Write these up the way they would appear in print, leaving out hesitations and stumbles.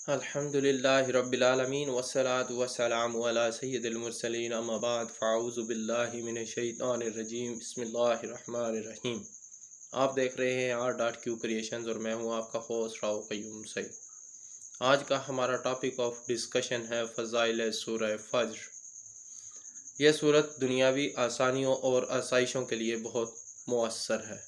الحمدللہ رب العالمین والصلاة والسلام علی سید المرسلین اما بعد فاعوذ باللہ من الشیطان الرجیم بسم اللہ الرحمن الرحیم۔ آپ دیکھ رہے ہیں R.Q کریشنز اور میں ہوں آپ کا ہوسٹ راؤ قیوم سعید۔ آج کا ہمارا ٹاپک آف ڈسکشن ہے فضائل سورہ فجر۔ یہ سورت دنیاوی آسانیوں اور آسائشوں کے لیے بہت مؤثر ہے۔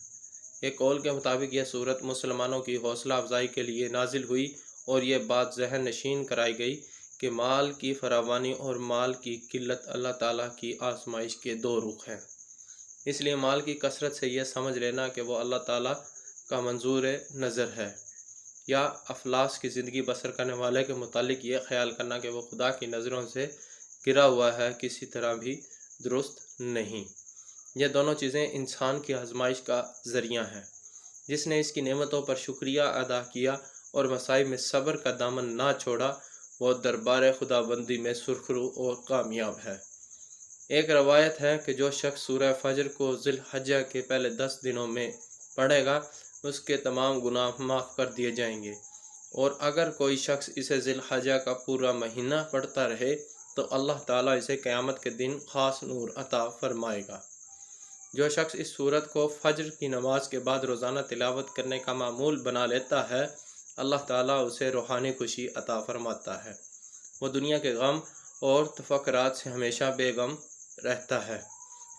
ایک قول کے مطابق یہ سورت مسلمانوں کی حوصلہ افزائی کے لیے نازل ہوئی اور یہ بات ذہن نشین کرائی گئی کہ مال کی فراوانی اور مال کی قلت اللہ تعالیٰ کی آزمائش کے دو رخ ہیں۔ اس لیے مال کی کثرت سے یہ سمجھ لینا کہ وہ اللہ تعالیٰ کا منظور نظر ہے، یا افلاس کی زندگی بسر کرنے والے کے متعلق یہ خیال کرنا کہ وہ خدا کی نظروں سے گرا ہوا ہے، کسی طرح بھی درست نہیں۔ یہ دونوں چیزیں انسان کی آزمائش کا ذریعہ ہیں۔ جس نے اس کی نعمتوں پر شکریہ ادا کیا اور مصائب میں صبر کا دامن نہ چھوڑا، وہ دربار خدا بندی میں سرخرو اور کامیاب ہے۔ ایک روایت ہے کہ جو شخص سورہ فجر کو ذی الحجہ کے پہلے 10 دنوں میں پڑھے گا اس کے تمام گناہ معاف کر دیے جائیں گے، اور اگر کوئی شخص اسے ذی الحجہ کا پورا مہینہ پڑھتا رہے تو اللہ تعالیٰ اسے قیامت کے دن خاص نور عطا فرمائے گا۔ جو شخص اس سورت کو فجر کی نماز کے بعد روزانہ تلاوت کرنے کا معمول بنا لیتا ہے، اللہ تعالیٰ اسے روحانی خوشی عطا فرماتا ہے۔ وہ دنیا کے غم اور تفکرات سے ہمیشہ بے غم رہتا ہے۔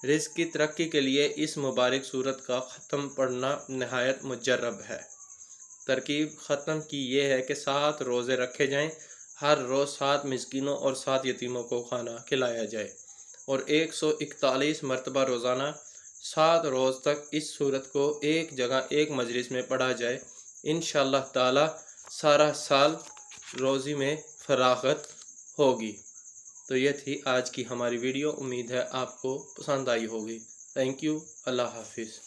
رزق کی ترقی کے لیے اس مبارک سورت کا ختم پڑھنا نہایت مجرب ہے۔ ترکیب ختم کی یہ ہے کہ 7 روزے رکھے جائیں، ہر روز 7 مسکینوں اور 7 یتیموں کو کھانا کھلایا جائے، اور 141 مرتبہ روزانہ 7 روز تک اس سورت کو ایک جگہ ایک مجلس میں پڑھا جائے۔ انشاءاللہ تعالی سارا سال روزی میں فراغت ہوگی۔ تو یہ تھی آج کی ہماری ویڈیو، امید ہے آپ کو پسند آئی ہوگی۔ تھینک یو، اللہ حافظ۔